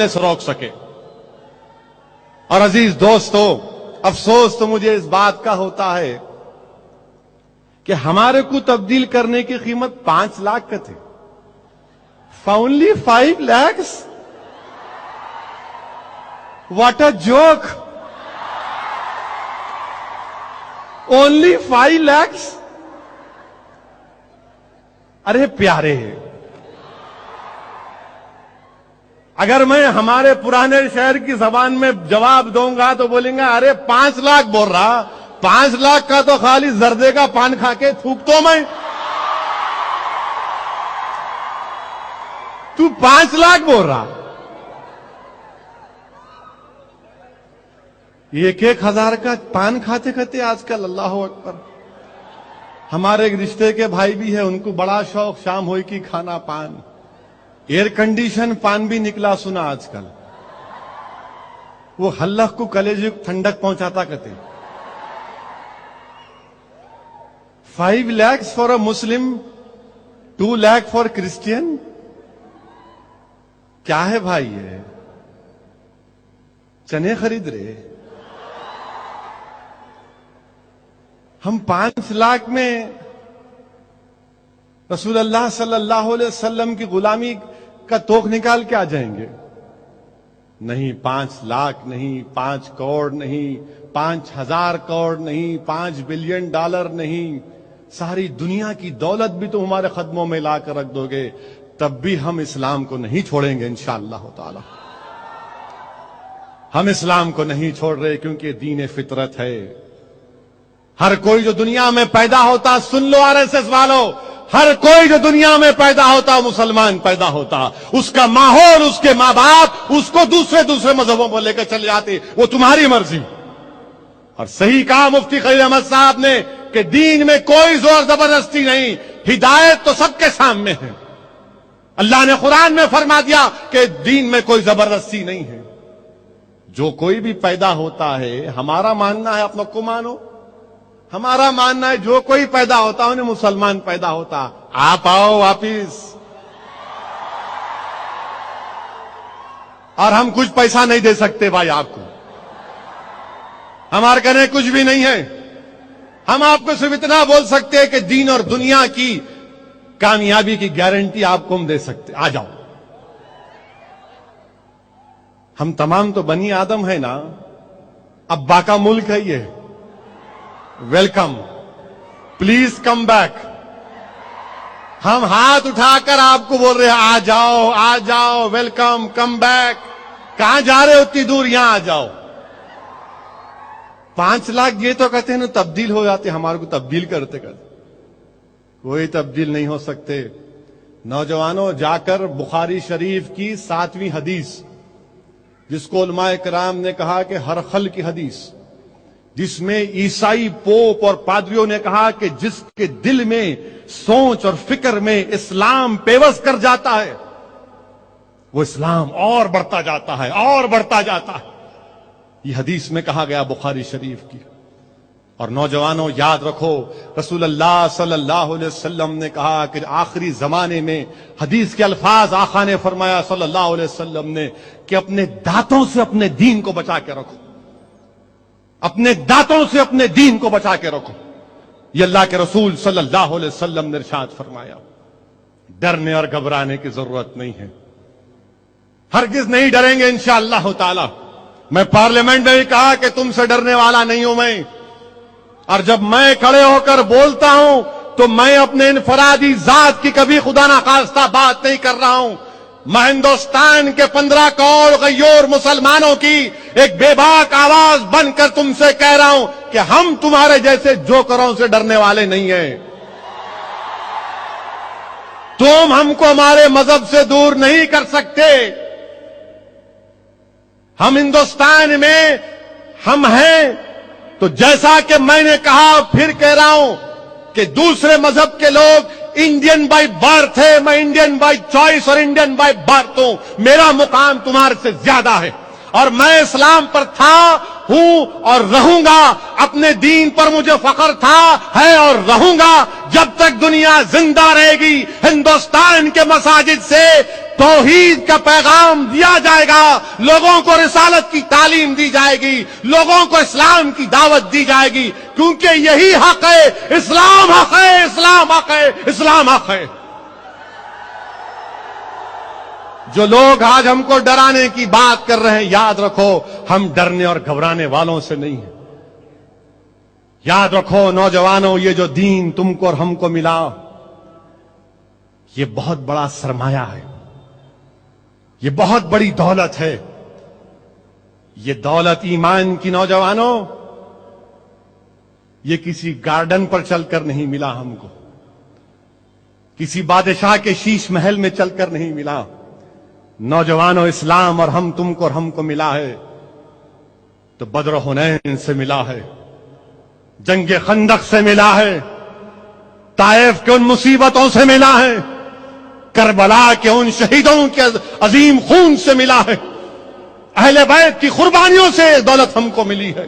سے روک سکے. اور عزیز دوستو، افسوس تو مجھے اس بات کا ہوتا ہے کہ ہمارے کو تبدیل کرنے کی قیمت 5 لاکھ کا تھی. Only 5 lakhs? What a joke! Only 5 lakhs? ارے پیارے، اگر میں ہمارے پرانے شہر کی زبان میں جواب دوں گا تو بولیں گے ارے 5 لاکھ بول رہا، 5 لاکھ کا تو خالی زردے کا پان کھا کے تھوکتا میں. تو 5 لاکھ بول رہا. 1,000 کا پان کھاتے کھاتے آج کل اللہ اکبر. ہمارے ایک رشتے کے بھائی بھی ہے، ان کو بڑا شوق شام ہوئی کی کھانا پان. ایئر کنڈیشن پان بھی نکلا سنا آج کل. وہ حلق کو کلیجے کو ٹھنڈک پہنچاتا کہتے. 5 lakhs for a Muslim, 2 lakh for Christian. کیا ہے بھائی یہ؟ چنے خرید رہے. ہم 5 لاکھ میں رسول اللہ صلی اللہ علیہ وسلم کی غلامی کا توق نکال کے آ جائیں گے؟ نہیں. 5 لاکھ نہیں، 5 کروڑ نہیں، 5,000 کروڑ نہیں، 5 بلین ڈالر نہیں، ساری دنیا کی دولت بھی تم ہمارے قدموں میں لا کر رکھ دو گے، تب بھی ہم اسلام کو نہیں چھوڑیں گے انشاءاللہ تعالی. ہم اسلام کو نہیں چھوڑ رہے کیونکہ دین فطرت ہے. ہر کوئی جو دنیا میں پیدا ہوتا، سن لو RSS والو، ہر کوئی جو دنیا میں پیدا ہوتا مسلمان پیدا ہوتا. اس کا ماحول، اس کے ماں باپ اس کو دوسرے مذہبوں پر لے کر چلے جاتے، وہ تمہاری مرضی. اور صحیح کہا مفتی خلیل احمد صاحب نے کہ دین میں کوئی زور زبردستی نہیں، ہدایت تو سب کے سامنے ہے. اللہ نے قرآن میں فرما دیا کہ دین میں کوئی زبردستی نہیں ہے. جو کوئی بھی پیدا ہوتا ہے، ہمارا ماننا ہے اپنا کو مانو، ہمارا ماننا ہے جو کوئی پیدا ہوتا انہیں مسلمان پیدا ہوتا. آپ آؤ واپس. اور ہم کچھ پیسہ نہیں دے سکتے بھائی آپ کو، ہمارے کہنے کچھ بھی نہیں ہے. ہم آپ کو صرف اتنا بول سکتے ہیں کہ دین اور دنیا کی کامیابی کی گارنٹی آپ کو ہم دے سکتے. آ جاؤ. ہم تمام تو بنی آدم ہے نا، ابا کا ملک ہے یہ. Welcome, please come back. ہم ہاتھ اٹھا کر آپ کو بول رہے ہیں آ جاؤ، آ جاؤ، ویلکم، کم بیک. کہاں جا رہے ہو اتنی دور؟ یہاں آ جاؤ. 5 لاکھ یہ تو کہتے ہیں نا تبدیل ہو جاتے، ہمارے کو تبدیل کرتے کوئی تبدیل نہیں ہو سکتے. نوجوانوں، جا کر بخاری شریف کی 7ویں حدیث، جس کو علماء کرام نے کہا کہ ہر خل کی حدیث، جس میں عیسائی پوپ اور پادریوں نے کہا کہ جس کے دل میں سوچ اور فکر میں اسلام پیوست کر جاتا ہے وہ اسلام اور بڑھتا جاتا ہے، اور بڑھتا جاتا ہے. یہ حدیث میں کہا گیا بخاری شریف کی. اور نوجوانوں یاد رکھو، رسول اللہ صلی اللہ علیہ وسلم نے کہا کہ آخری زمانے میں، حدیث کے الفاظ آقا نے فرمایا صلی اللہ علیہ وسلم نے کہ اپنے دانتوں سے اپنے دین کو بچا کے رکھو، اپنے دانتوں سے اپنے دین کو بچا کے رکھو. یہ اللہ کے رسول صلی اللہ علیہ وسلم نے ارشاد فرمایا. ڈرنے اور گھبرانے کی ضرورت نہیں ہے، ہرگز نہیں ڈریں گے انشاءاللہ تعالی. میں پارلیمنٹ میں بھی کہا کہ تم سے ڈرنے والا نہیں ہوں میں. اور جب میں کھڑے ہو کر بولتا ہوں تو میں اپنے انفرادی ذات کی کبھی خدا نخواستہ بات نہیں کر رہا ہوں. میں ہندوستان کے 15 کروڑ غیور مسلمانوں کی ایک بے باک آواز بن کر تم سے کہہ رہا ہوں کہ ہم تمہارے جیسے جوکروں سے ڈرنے والے نہیں ہیں. تم ہم کو ہمارے مذہب سے دور نہیں کر سکتے. ہم ہندوستان میں ہم ہیں تو جیسا کہ میں نے کہا پھر کہہ رہا ہوں کہ دوسرے مذہب کے لوگ انڈین بائی برتھ ہے، میں انڈین بائی چوائس اور انڈین بائی برتھ ہوں. میرا مقام تمہارے سے زیادہ ہے. اور میں اسلام پر تھا ہوں اور رہوں گا. اپنے دین پر مجھے فخر تھا, ہے اور رہوں گا. جب تک دنیا زندہ رہے گی ہندوستان کے مساجد سے توحید کا پیغام دیا جائے گا, لوگوں کو رسالت کی تعلیم دی جائے گی, لوگوں کو اسلام کی دعوت دی جائے گی, کیونکہ یہی حق ہے. اسلام حق ہے, اسلام حق ہے, اسلام حق ہے. جو لوگ آج ہم کو ڈرانے کی بات کر رہے ہیں, یاد رکھو ہم ڈرنے اور گھبرانے والوں سے نہیں ہیں. یاد رکھو نوجوانوں, یہ جو دین تم کو اور ہم کو ملا یہ بہت بڑا سرمایہ ہے, یہ بہت بڑی دولت ہے. یہ دولت ایمان کی نوجوانوں یہ کسی گارڈن پر چل کر نہیں ملا ہم کو, کسی بادشاہ کے شیش محل میں چل کر نہیں ملا. نوجوانوں, اسلام اور ہم تم کو اور ہم کو ملا ہے تو بدر و حنین سے ملا ہے, جنگ خندق سے ملا ہے, طائف کے ان مصیبتوں سے ملا ہے, کربلا کے ان شہیدوں کے عظیم خون سے ملا ہے, اہل بیت کی قربانیوں سے دولت ہم کو ملی ہے.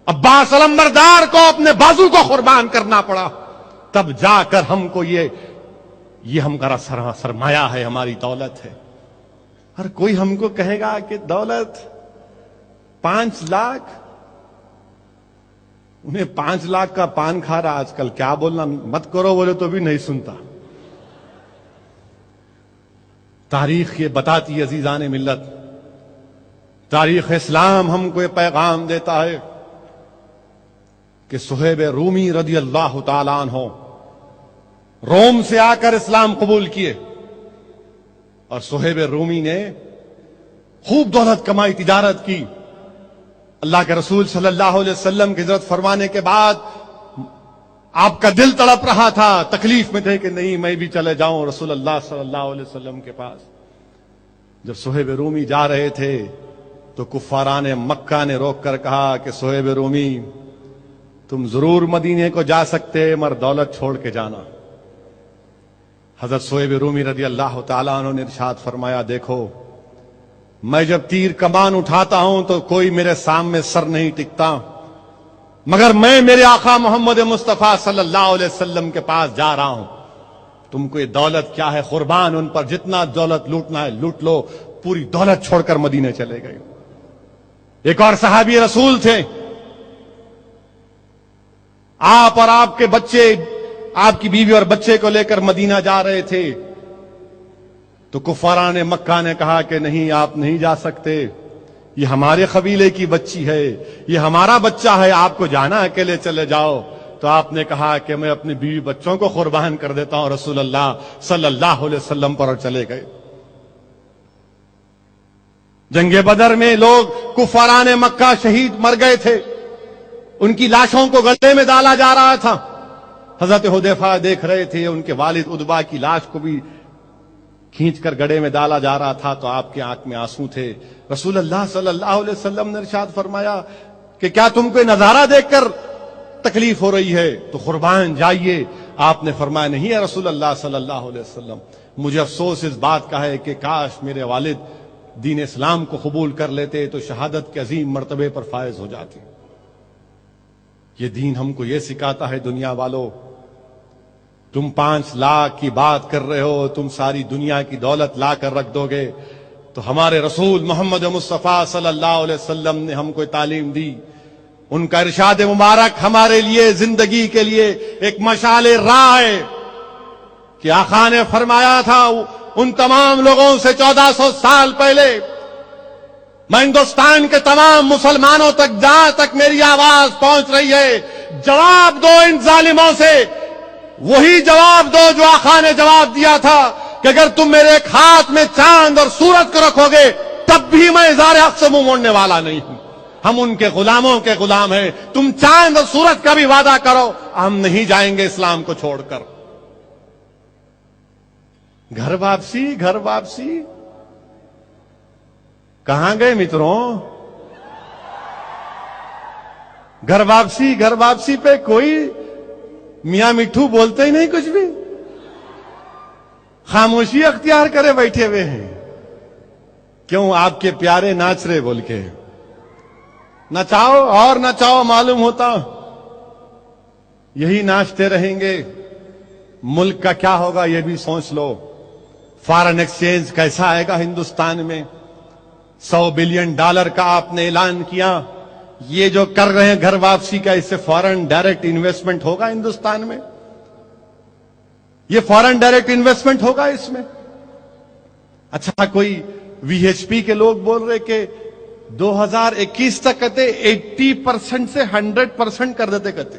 عباس علمبردار کو اپنے بازو کو قربان کرنا پڑا, تب جا کر ہم کو یہ ہمارا سرمایہ ہے, ہماری دولت ہے. ہر کوئی ہم کو کہے گا کہ دولت 5 لاکھ, انہیں 5 لاکھ کا پان کھا رہا آج کل, کیا بولنا مت کرو بولے تو بھی نہیں سنتا. تاریخ یہ بتاتی ہے عزیزان ملت, تاریخ اسلام ہم کو یہ پیغام دیتا ہے کہ صہیب رومی رضی اللہ تعالیٰ عنہ روم سے آ کر اسلام قبول کیے, اور صہیب رومی نے خوب دولت کمائی, تجارت کی. اللہ کے رسول صلی اللہ علیہ وسلم کی ہجرت فرمانے کے بعد آپ کا دل تڑپ رہا تھا, تکلیف میں تھے کہ نہیں میں بھی چلے جاؤں رسول اللہ صلی اللہ علیہ وسلم کے پاس. جب صہیب رومی جا رہے تھے تو کفاران مکہ نے روک کر کہا کہ صہیب رومی تم ضرور مدینے کو جا سکتے مگر دولت چھوڑ کے جانا. حضرت صہیب رومی رضی اللہ تعالیٰ عنہ نے ارشاد فرمایا, دیکھو میں جب تیر کمان اٹھاتا ہوں تو کوئی میرے سامنے سر نہیں ٹکتا, مگر میں میرے آقا محمد مصطفیٰ صلی اللہ علیہ وسلم کے پاس جا رہا ہوں. تم کو یہ دولت کیا ہے, قربان ان پر, جتنا دولت لوٹنا ہے لوٹ لو. پوری دولت چھوڑ کر مدینے چلے گئے. ایک اور صحابی رسول تھے, آپ اور آپ کے بچے, آپ کی بیوی اور بچے کو لے کر مدینہ جا رہے تھے, تو کفاران مکہ نے کہا کہ نہیں آپ نہیں جا سکتے, یہ ہمارے قبیلے کی بچی ہے, یہ ہمارا بچہ ہے, آپ کو جانا اکیلے چلے جاؤ. تو آپ نے کہا کہ میں اپنی بیوی بچوں کو قربان کر دیتا ہوں رسول اللہ صلی اللہ علیہ وسلم پر, اور چلے گئے. جنگ بدر میں لوگ کفاران مکہ شہید مر گئے تھے, ان کی لاشوں کو گلے میں ڈالا جا رہا تھا. حضرت حذیفہ دیکھ رہے تھے, ان کے والد عتبہ کی لاش کو بھی کھینچ کر گڑے میں ڈالا جا رہا تھا, تو آپ کی آنکھ میں آنسو تھے. رسول اللہ صلی اللہ علیہ وسلم نے ارشاد فرمایا کہ کیا تم کو نظارہ دیکھ کر تکلیف ہو رہی ہے تو قربان جائیے. آپ نے فرمایا نہیں ہے رسول اللہ صلی اللہ علیہ وسلم, مجھے افسوس اس بات کا ہے کہ کاش میرے والد دین اسلام کو قبول کر لیتے تو شہادت کے عظیم مرتبے پر فائز ہو جاتے. یہ دین ہم کو یہ سکھاتا ہے دنیا والوں, تم 5 لاکھ کی بات کر رہے ہو, تم ساری دنیا کی دولت لا کر رکھ دو گے, تو ہمارے رسول محمد مصطفیٰ صلی اللہ علیہ وسلم نے ہم کو تعلیم دی. ان کا ارشاد مبارک ہمارے لیے زندگی کے لیے ایک مشعل راہ ہے کہ آقا نے فرمایا تھا ان تمام لوگوں سے 1400 سال پہلے, میں ہندوستان کے تمام مسلمانوں تک جہاں تک میری آواز پہنچ رہی ہے, جواب دو ان ظالموں سے, وہی جواب دو جو آقا نے جواب دیا تھا کہ اگر تم میرے ایک ہاتھ میں چاند اور سورج کو رکھو گے تب بھی میں اظہار حق سے منہ موڑنے والا نہیں ہوں. ہم ان کے غلاموں کے غلام ہیں, تم چاند اور سورج کا بھی وعدہ کرو, ہم نہیں جائیں گے اسلام کو چھوڑ کر. گھر واپسی, گھر واپسی کہاں گئے متروں؟ گھر واپسی, گھر واپسی پہ کوئی میاں مٹھو بولتے ہی نہیں کچھ بھی, خاموشی اختیار کرے بیٹھے ہوئے ہیں. کیوں؟ آپ کے پیارے ناچ رہے بول کے. نہ چاہو اور نہ چاہو معلوم ہوتا یہی ناچتے رہیں گے. ملک کا کیا ہوگا یہ بھی سوچ لو. فارن ایکسچینج کیسا آئے گا ہندوستان میں؟ $100 بلین کا آپ نے اعلان کیا. یہ جو کر رہے ہیں گھر واپسی کا، اس سے فارن ڈائریکٹ انویسٹمنٹ ہوگا ہندوستان میں؟ یہ فارن ڈائریکٹ انویسٹمنٹ ہوگا اس میں؟ اچھا، کوئی وی ایچ پی کے لوگ بول رہے کہ 2021 تک کہتے 80% سے 100% کر دیتے کہتے.